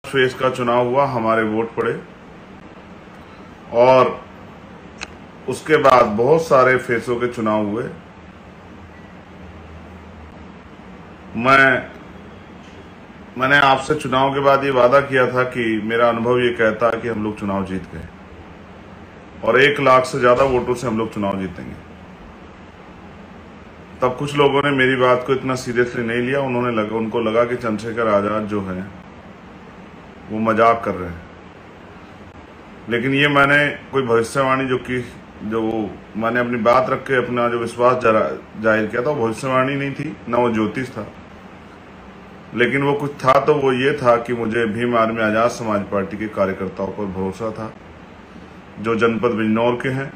Phase का चुनाव हुआ, हमारे वोट पड़े और उसके बाद बहुत सारे फेसों के चुनाव हुए। मैंने आपसे चुनाव के बाद ये वादा किया था कि मेरा अनुभव ये कहता है कि हम लोग चुनाव जीत गए और 1 लाख से ज्यादा वोटों से हम लोग चुनाव जीतेंगे। तब कुछ लोगों ने मेरी बात को इतना सीरियसली नहीं लिया। उनको लगा कि चंद्रशेखर आजाद जो है वो मजाक कर रहे हैं। लेकिन ये मैंने कोई भविष्यवाणी जो मैंने अपनी बात रख के अपना जो विश्वास जाहिर किया था, वो भविष्यवाणी नहीं थी, ना वो ज्योतिष था, लेकिन वो कुछ था। तो वो ये था कि मुझे भीम आर्मी आजाद समाज पार्टी के कार्यकर्ताओं पर भरोसा था, जो जनपद बिजनौर के हैं,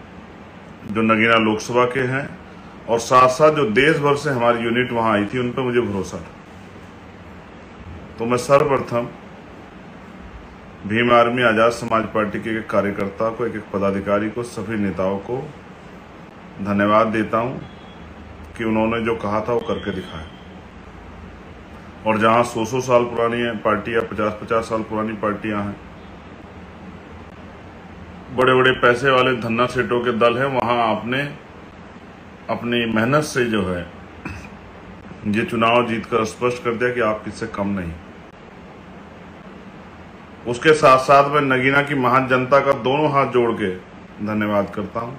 जो नगीना लोकसभा के हैं और साथ साथ जो देश भर से हमारी यूनिट वहां आई थी, उन पर मुझे भरोसा था। तो मैं सर्वप्रथम भीम आर्मी आजाद समाज पार्टी के एक कार्यकर्ता को, एक पदाधिकारी को, सभी नेताओं को धन्यवाद देता हूं कि उन्होंने जो कहा था वो करके दिखाया। और जहां 100 साल पुरानी पार्टियां, 50 साल पुरानी पार्टियां हैं, बड़े बड़े पैसे वाले धन्ना सेठों के दल हैं, वहां आपने अपनी मेहनत से जो है ये चुनाव जीतकर स्पष्ट कर दिया कि आप किससे कम नहीं। उसके साथ साथ मैं नगीना की महान जनता का दोनों हाथ जोड़ के धन्यवाद करता हूं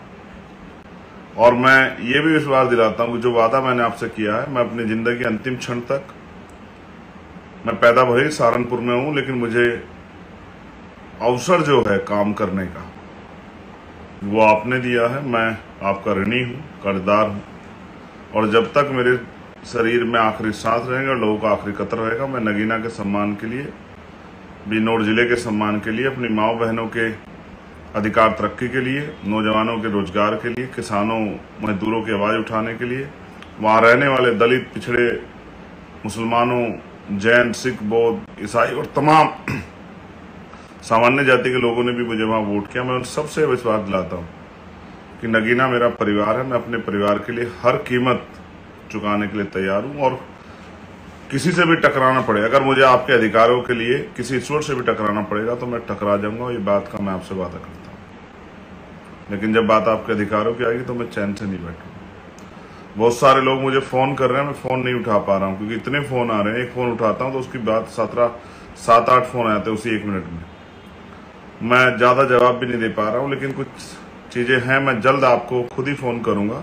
और मैं ये भी विश्वास दिलाता हूं कि जो वादा मैंने आपसे किया है, मैं अपनी जिंदगी अंतिम क्षण तक, मैं पैदा भले सहारनपुर में हूं, लेकिन मुझे अवसर जो है काम करने का वो आपने दिया है। मैं आपका ऋणी हूं, कर्जदार हूं और जब तक मेरे शरीर में आखिरी सांस रहेगा, लोगों का आखिरी कतर रहेगा, मैं नगीना के सम्मान के लिए, बिजनौर जिले के सम्मान के लिए, अपनी माओ बहनों के अधिकार तरक्की के लिए, नौजवानों के रोजगार के लिए, किसानों मजदूरों की आवाज उठाने के लिए, वहां रहने वाले दलित, पिछड़े, मुसलमानों, जैन, सिख, बौद्ध, ईसाई और तमाम सामान्य जाति के लोगों ने भी मुझे वहां वोट किया। मैं उन सबसे विश्वास दिलाता हूं कि नगीना मेरा परिवार है। मैं अपने परिवार के लिए हर कीमत चुकाने के लिए तैयार हूं और किसी से भी टकराना पड़े, अगर मुझे आपके अधिकारों के लिए किसी ईश्वर से भी टकराना पड़ेगा तो मैं टकरा जाऊंगा। ये बात का मैं आपसे वादा करता हूं। लेकिन जब बात आपके अधिकारों की आएगी तो मैं चैन से नहीं बैठूंगा। बहुत सारे लोग मुझे फोन कर रहे हैं, मैं फोन नहीं उठा पा रहा हूं क्योंकि इतने फोन आ रहे हैं। एक फोन उठाता हूं तो उसकी बात 7-8 फोन आते हैं उसी 1 मिनट में। मैं ज्यादा जवाब भी नहीं दे पा रहा हूं, लेकिन कुछ चीजें हैं, मैं जल्द आपको खुद ही फोन करूंगा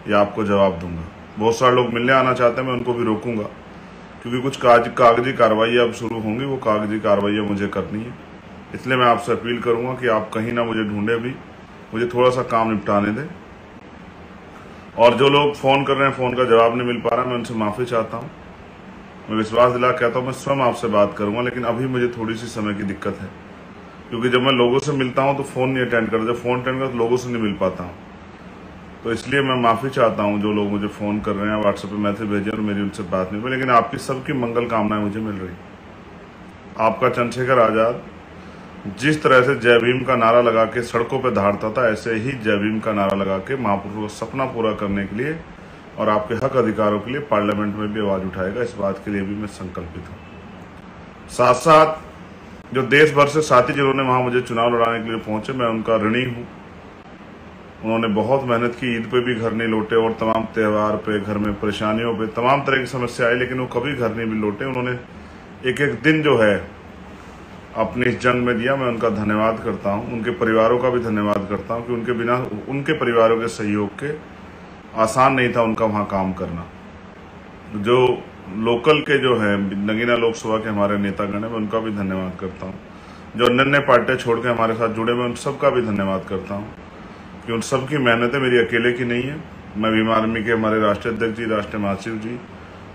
या आपको जवाब दूंगा। बहुत सारे लोग मिलने आना चाहते हैं, मैं उनको भी रोकूंगा क्योंकि कुछ कागजी कार्रवाई अब शुरू होंगी, वो कागजी कार्रवाई मुझे करनी है। इसलिए मैं आपसे अपील करूंगा कि आप कहीं ना मुझे ढूंढे भी, मुझे थोड़ा सा काम निपटाने दें। और जो लोग फोन कर रहे हैं, फोन का जवाब नहीं मिल पा रहा, मैं उनसे माफी चाहता हूं। मैं विश्वास दिला कहता हूं मैं स्वयं आपसे बात करूंगा, लेकिन अभी मुझे थोड़ी सी समय की दिक्कत है क्योंकि जब मैं लोगों से मिलता हूं तो फोन नहीं अटेंड करता, जब फोन अटेंड करता तो लोगों से नहीं मिल पाता हूं। तो इसलिए मैं माफी चाहता हूं जो लोग मुझे फोन कर रहे हैं, व्हाट्सएप पे मैसेज भेजे और मेरी उनसे बात नहीं हुई, लेकिन आपकी सबकी मंगल कामनाएं मुझे मिल रही। आपका चंद्रशेखर आजाद जिस तरह से जय भीम का नारा लगा के सड़कों पर दहाड़ता था, ऐसे ही जय भीम का नारा लगा के महापुरुषों का सपना पूरा करने के लिए और आपके हक अधिकारों के लिए पार्लियामेंट में भी आवाज उठाएगा। इस बात के लिए भी मैं संकल्पित हूँ। साथ साथ जो देश भर से साथी जिन्होंने वहां मुझे चुनाव लड़ाने के लिए पहुंचे, मैं उनका ऋणी हूं। उन्होंने बहुत मेहनत की, ईद पे भी घर नहीं लौटे और तमाम त्योहार पे, घर में परेशानियों पे, तमाम तरह की समस्या आई, लेकिन वो कभी घर नहीं भी लौटे। उन्होंने एक एक दिन जो है अपनी इस जंग में दिया। मैं उनका धन्यवाद करता हूं, उनके परिवारों का भी धन्यवाद करता हूं कि उनके बिना, उनके परिवारों के सहयोग के आसान नहीं था उनका वहां काम करना। जो लोकल के जो है नगीना लोकसभा के हमारे नेतागण है, मैं उनका भी धन्यवाद करता हूँ। जो अन्य पार्टियां छोड़ के हमारे साथ जुड़े, मैं उन सबका भी धन्यवाद करता हूँ कि उन सबकी मेहनत है, मेरी अकेले की नहीं है। मैं भीम आर्मी के हमारे राष्ट्रीय अध्यक्ष जी, राष्ट्रीय महासचिव जी,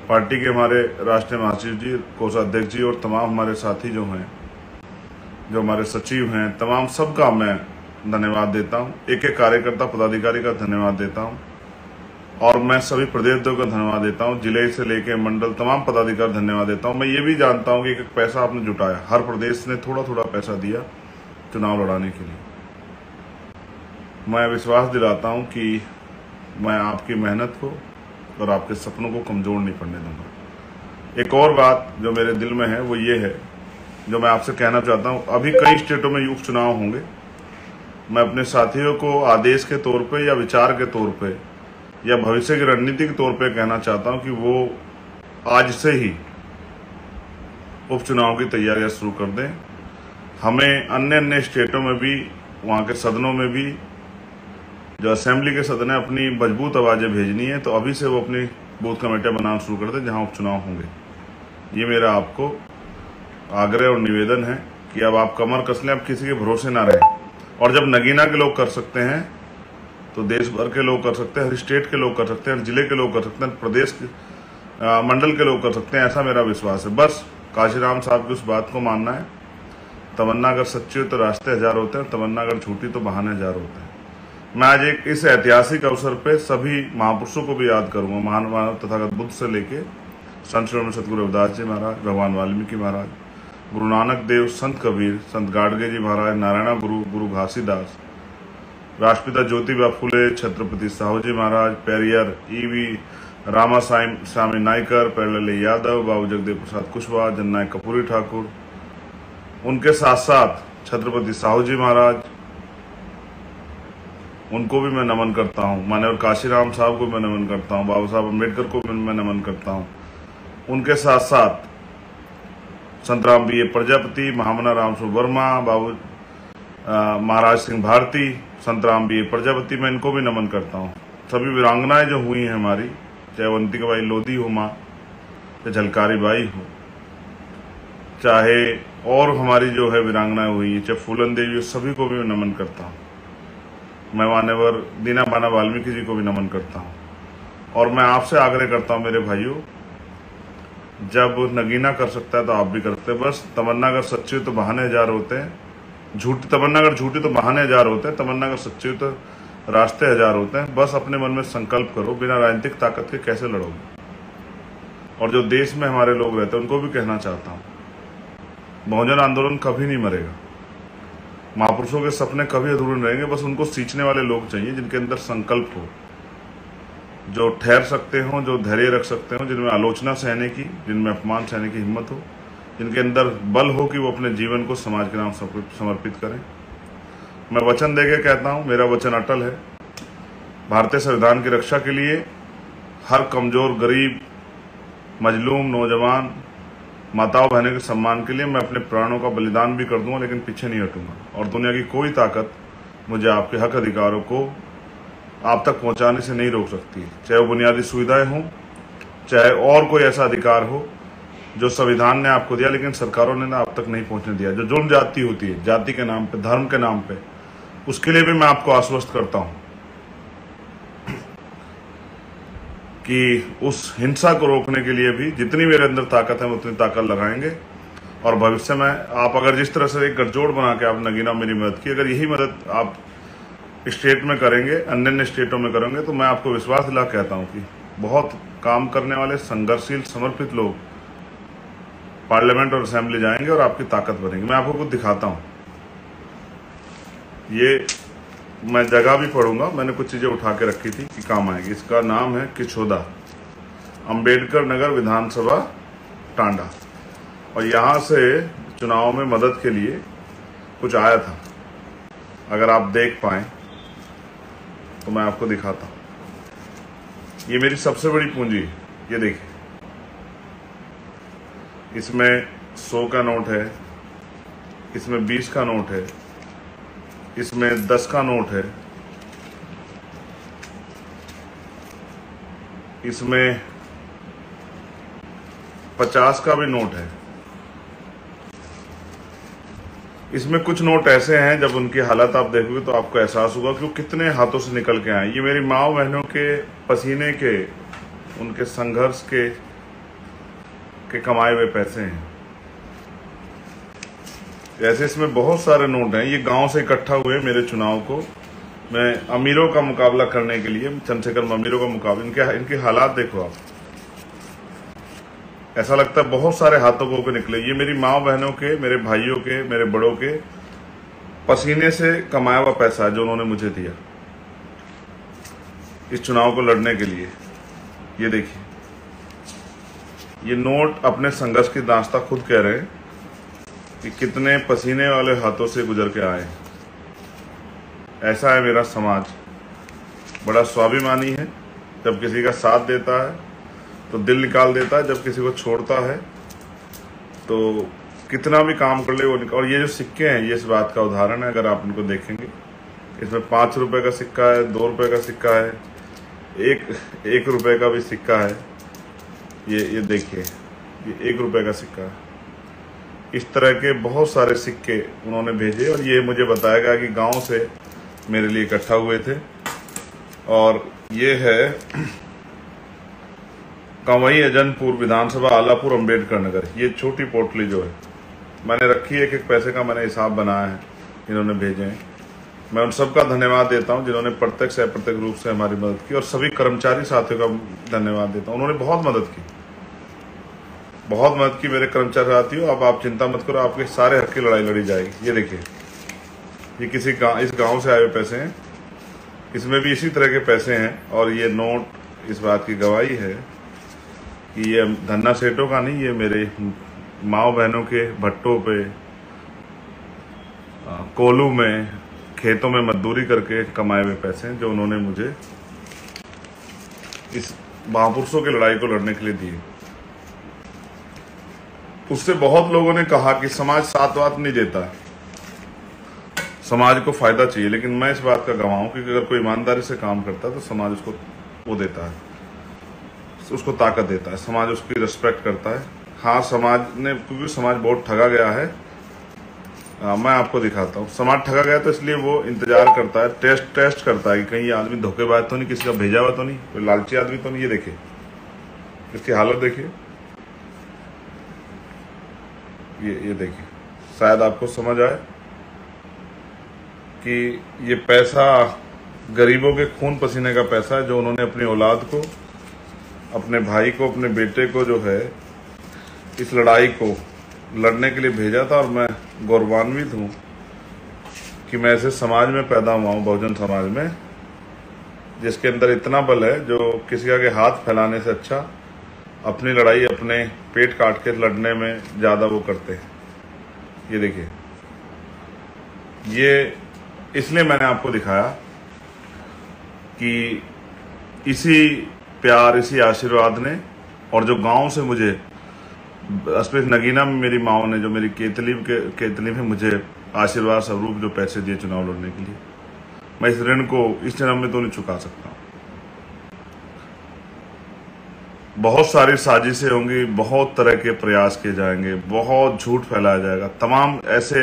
पार्टी के हमारे राष्ट्रीय महासचिव जी, कोषाध्यक्ष जी और तमाम हमारे साथी जो हैं, जो हमारे सचिव हैं, तमाम सबका मैं धन्यवाद देता हूँ। एक एक कार्यकर्ता, पदाधिकारी का धन्यवाद देता हूँ और मैं सभी प्रदेश का धन्यवाद देता हूं, जिले से लेकर मंडल तमाम पदाधिकारी धन्यवाद देता हूं। मैं ये भी जानता हूं कि एक पैसा आपने जुटाया, हर प्रदेश ने थोड़ा थोड़ा पैसा दिया चुनाव लड़ाने के लिए। मैं विश्वास दिलाता हूं कि मैं आपकी मेहनत को और आपके सपनों को कमजोर नहीं पड़ने दूंगा। एक और बात जो मेरे दिल में है वो ये है जो मैं आपसे कहना चाहता हूं, अभी कई स्टेटों में उपचुनाव होंगे। मैं अपने साथियों को आदेश के तौर पे या विचार के तौर पे या भविष्य की रणनीति के तौर पे कहना चाहता हूं कि वो आज से ही उपचुनाव की तैयारियां शुरू कर दें। हमें अन्य अन्य स्टेटों में भी, वहां के सदनों में भी, जो असेंबली के सदन है, अपनी मजबूत आवाजें भेजनी है, तो अभी से वो अपनी बूथ कमेटियां बनाना शुरू कर दें जहां उपचुनाव होंगे। ये मेरा आपको आग्रह और निवेदन है कि अब आप कमर कस लें, अब किसी के भरोसे ना रहें। और जब नगीना के लोग कर सकते हैं तो देश भर के लोग कर सकते हैं, हर स्टेट के लोग कर सकते हैं, हर जिले के लोग कर सकते हैं, प्रदेश के मंडल के लोग कर सकते हैं, ऐसा मेरा विश्वास है। बस काशीराम साहब की उस बात को मानना है, तमन्ना अगर सच्ची हो तो रास्ते हजार होते हैं, तमन्ना अगर झूठी तो बहाने हजार होते हैं। मैं आज एक इस ऐतिहासिक अवसर पे सभी महापुरुषों को भी याद करूंगा, महान मानव तथागत बुद्ध से लेके संत श्री सतगुरु रविदास जी महाराज, भगवान वाल्मीकि महाराज, गुरु नानक देव, संत कबीर, संत गाडगे जी महाराज, नारायण गुरु, गुरु घासीदास, राष्ट्रपिता ज्योतिबा फुले, छत्रपति साहू जी महाराज, पेरियर ईवी रामा स्वामी नायकर, पेरले यादव, बाबू जगदेव प्रसाद कुशवाहा, जननायक कपूरी ठाकुर, उनके साथ साथ छत्रपति साहू जी महाराज, उनको भी मैं नमन करता हूँ। माननीय काशीराम साहब को मैं नमन करता हूँ, बाबा साहब अम्बेडकर को मैं नमन करता हूँ। उनके साथ साथ संत राम बी ए प्रजापति, महामना रामसु वर्मा, बाबू महाराज सिंह भारती, संत राम बी ए प्रजापति, मैं इनको भी नमन करता हूँ। सभी वीरांगनाएं जो हुई हैं हमारी, चाहे अवंतिका बाई लोधी हो माँ, चाहे झलकारी बाई हो, चाहे और हमारी जो है वीरांगनाएं हुई, चाहे फूलन देवी, सभी को भी मैं नमन करता हूँ। मैं मान्यवर दीना बाना वाल्मीकि जी को भी नमन करता हूँ। और मैं आपसे आग्रह करता हूँ मेरे भाइयों, जब नगीना कर सकता है तो आप भी कर सकते हैं। बस तमन्ना अगर सच्ची हो तो बहाने हजार होते हैं, तमन्ना अगर झूठी तो बहाने हजार होते हैं, तमन्ना अगर सच्ची हो तो रास्ते हजार होते हैं। बस अपने मन में संकल्प करो, बिना राजनीतिक ताकत के कैसे लड़ोगे। और जो देश में हमारे लोग रहते हैं उनको भी कहना चाहता हूँ, बहुजन आंदोलन कभी नहीं मरेगा, महापुरुषों के सपने कभी अधूरे रहेंगे। बस उनको सींचने वाले लोग चाहिए जिनके अंदर संकल्प हो, जो ठहर सकते हो, जो धैर्य रख सकते हो, जिनमें आलोचना सहने की, जिनमें अपमान सहने की हिम्मत हो, जिनके अंदर बल हो कि वो अपने जीवन को समाज के नाम समर्पित करें। मैं वचन देके कहता हूं, मेरा वचन अटल है। भारतीय संविधान की रक्षा के लिए हर कमजोर, गरीब, मजलूम, नौजवान, माताओं बहनों के सम्मान के लिए मैं अपने प्राणों का बलिदान भी कर दूंगा, लेकिन पीछे नहीं हटूंगा। और दुनिया की कोई ताकत मुझे आपके हक अधिकारों को आप तक पहुंचाने से नहीं रोक सकती, चाहे वो बुनियादी सुविधाएं हों, चाहे और कोई ऐसा अधिकार हो जो संविधान ने आपको दिया लेकिन सरकारों ने ना आप तक नहीं पहुंचने दिया। जो जुल्म जाति होती है, जाति के नाम पे, धर्म के नाम पे, उसके लिए भी मैं आपको आश्वस्त करता हूं कि उस हिंसा को रोकने के लिए भी जितनी मेरे अंदर ताकत है उतनी ताकत लगाएंगे। और भविष्य में आप अगर जिस तरह से एक गठजोड़ बना के आप नगीना मेरी मदद की, अगर यही मदद आप स्टेट में करेंगे, अन्य अन्य स्टेटों में करेंगे, तो मैं आपको विश्वास दिला कहता हूं कि बहुत काम करने वाले, संघर्षशील, समर्पित लोग पार्लियामेंट और असेंबली जाएंगे और आपकी ताकत बनेगी। मैं आपको कुछ दिखाता हूं, ये मैं जगह भी पढ़ूंगा, मैंने कुछ चीजें उठा के रखी थी कि काम आएगी। इसका नाम है किछोदा, अंबेडकर नगर विधानसभा, टांडा। और यहां से चुनाव में मदद के लिए कुछ आया था, अगर आप देख पाए तो मैं आपको दिखाता हूं। ये मेरी सबसे बड़ी पूंजी है, ये देखिए, इसमें 100 का नोट है, इसमें 20 का नोट है, इसमें 10 का नोट है, इसमें 50 का भी नोट है। इसमें कुछ नोट ऐसे हैं जब उनकी हालत आप देखोगे तो आपको एहसास होगा कि वो कितने हाथों से निकल के आए। ये मेरी माँ बहनों के पसीने के, उनके संघर्ष के कमाए हुए पैसे हैं। ऐसे इसमें बहुत सारे नोट हैं, ये गांव से इकट्ठा हुए मेरे चुनाव को मैं अमीरों का मुकाबला करने के लिए, चंद्रशेखर अमीरों का मुकाबला, इनके हालात देखो आप, ऐसा लगता है बहुत सारे हाथों को निकले। ये मेरी माँ बहनों के, मेरे भाइयों के, मेरे बड़ों के पसीने से कमाया हुआ पैसा है जो उन्होंने मुझे दिया इस चुनाव को लड़ने के लिए। ये देखिए, ये नोट अपने संघर्ष की दास्तां खुद कह रहे हैं कि कितने पसीने वाले हाथों से गुजर के आए। ऐसा है मेरा समाज, बड़ा स्वाभिमानी है। जब किसी का साथ देता है तो दिल निकाल देता है, जब किसी को छोड़ता है तो कितना भी काम कर ले वो निकाल। और ये जो सिक्के हैं ये इस बात का उदाहरण है। अगर आप इनको देखेंगे, इसमें 5 रुपए का सिक्का है, 2 रुपए का सिक्का है, एक रुपए का भी सिक्का है। ये देखिए, ये 1 रुपए का सिक्का है। इस तरह के बहुत सारे सिक्के उन्होंने भेजे और ये मुझे बताया गया कि गांव से मेरे लिए इकट्ठा हुए थे। और ये है कंवई अजनपुर विधानसभा, आलापुर, अंबेडकर नगर। ये छोटी पोटली जो है मैंने रखी है, 1-1 पैसे का मैंने हिसाब बनाया है, इन्होंने भेजे हैं। मैं उन सबका धन्यवाद देता हूं जिन्होंने प्रत्यक्ष या अप्रत्यक्ष रूप से हमारी मदद की, और सभी कर्मचारी साथियों का धन्यवाद देता हूं। उन्होंने बहुत मदद की, बहुत मदद की मेरे कर्मचारी साथियों। अब आप चिंता मत करो, आपके सारे हक की लड़ाई लड़ी जाएगी। ये देखिए, ये इस गांव से आए हुए पैसे हैं, इसमें भी इसी तरह के पैसे हैं। और ये नोट इस बात की गवाही है कि ये धन्ना सेठों का नहीं, ये मेरे माओ बहनों के भट्टों पे, कोलू में, खेतों में मजदूरी करके कमाए हुए पैसे हैं, जो उन्होंने मुझे इस महापुरुषों की लड़ाई को लड़ने के लिए दिए। उससे बहुत लोगों ने कहा कि समाज साथ वात नहीं देता, समाज को फायदा चाहिए। लेकिन मैं इस बात का गवाह हूं कि अगर कोई ईमानदारी से काम करता है तो समाज उसको वो देता है, उसको ताकत देता है, समाज उसकी रिस्पेक्ट करता है। हाँ, समाज ने, क्योंकि समाज बहुत ठगा गया है। मैं आपको दिखाता हूँ। समाज ठगा गया तो इसलिए वो इंतजार करता है, टेस्ट करता है कि कहीं आदमी धोखेबाज तो नहीं, किसी का भेजा हुआ तो नहीं, कोई लालची आदमी तो नहीं। ये देखिए, इसकी हालत देखिए, ये देखिए। शायद आपको समझ आए कि ये पैसा गरीबों के खून पसीने का पैसा है, जो उन्होंने अपनी औलाद को, अपने भाई को, अपने बेटे को जो है इस लड़ाई को लड़ने के लिए भेजा था। और मैं गौरवान्वित हूं कि मैं ऐसे समाज में पैदा हुआ हूं, बहुजन समाज में, जिसके अंदर इतना बल है, जो किसी आगे हाथ फैलाने से अच्छा अपनी लड़ाई अपने पेट काट के लड़ने में ज्यादा वो करते हैं। ये देखिए, ये इसलिए मैंने आपको दिखाया कि इसी प्यार, इसी आशीर्वाद ने, और जो गांव से मुझे स्पेशल नगीना में मेरी माओ ने, जो मेरी केतली में मुझे आशीर्वाद स्वरूप जो पैसे दिए चुनाव लड़ने के लिए, मैं इस ऋण को इस जन्म में तो नहीं चुका सकता। बहुत सारी साजिशें होंगी, बहुत तरह के प्रयास किए जाएंगे, बहुत झूठ फैलाया जाएगा, तमाम ऐसे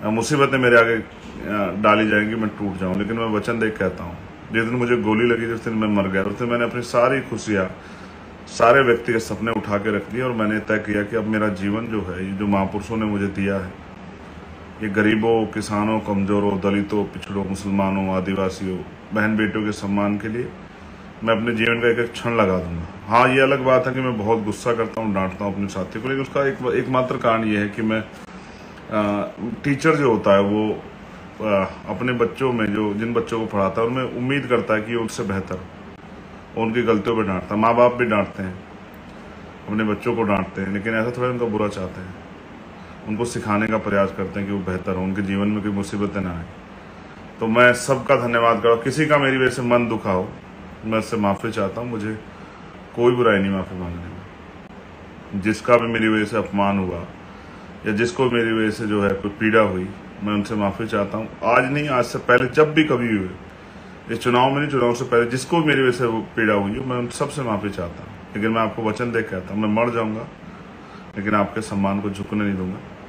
मुसीबतें मेरे आगे डाली जाएंगी, मैं टूट जाऊं। लेकिन मैं वचन दे कहता हूं, जिस दिन मुझे गोली लगी, जिस दिन मैं मर गया, उस दिन मैंने अपनी सारी खुशियां, सारे व्यक्ति के सपने उठा के रख दिए। और मैंने तय किया कि अब मेरा जीवन जो है, ये जो महापुरुषों ने मुझे दिया है, ये गरीबों, किसानों, कमजोरों, दलितों, पिछड़ों, मुसलमानों, आदिवासियों, बहन बेटियों के सम्मान के लिए मैं अपने जीवन का एक क्षण लगा दूंगा। हाँ, ये अलग बात है कि मैं बहुत गुस्सा करता हूँ, डांटता हूँ अपने साथी को, लेकिन उसका एकमात्र कारण ये है कि मैं टीचर जो होता है वो अपने बच्चों में, जो जिन बच्चों को पढ़ाता है, उनमें उम्मीद करता है कि उनसे बेहतर, उनकी गलतियों पर डांटता है। माँ बाप भी डांटते हैं, अपने बच्चों को डांटते हैं, लेकिन ऐसा थोड़ा उनका बुरा चाहते हैं, उनको सिखाने का प्रयास करते हैं कि वो बेहतर हो, उनके जीवन में कोई मुसीबतें ना आए। तो मैं सबका धन्यवाद करूँ। किसी का मेरी वजह से मन दुखा हो, मैं उससे माफ़ी चाहता हूँ, मुझे कोई बुराई नहीं माफ़ी मांगने में। जिसका भी मेरी वजह से अपमान हुआ या जिसको मेरी वजह से जो है कोई पीड़ा हुई, मैं उनसे माफ़ी चाहता हूँ। आज नहीं, आज से पहले जब भी कभी हुए, इस चुनाव में नहीं, चुनाव से पहले जिसको मेरी वजह से वो पीड़ा हुई, मैं उन सबसे माफ़ी चाहता हूँ। लेकिन मैं आपको वचन दे कहता हूँ, मैं मर जाऊँगा लेकिन आपके सम्मान को झुकने नहीं दूंगा।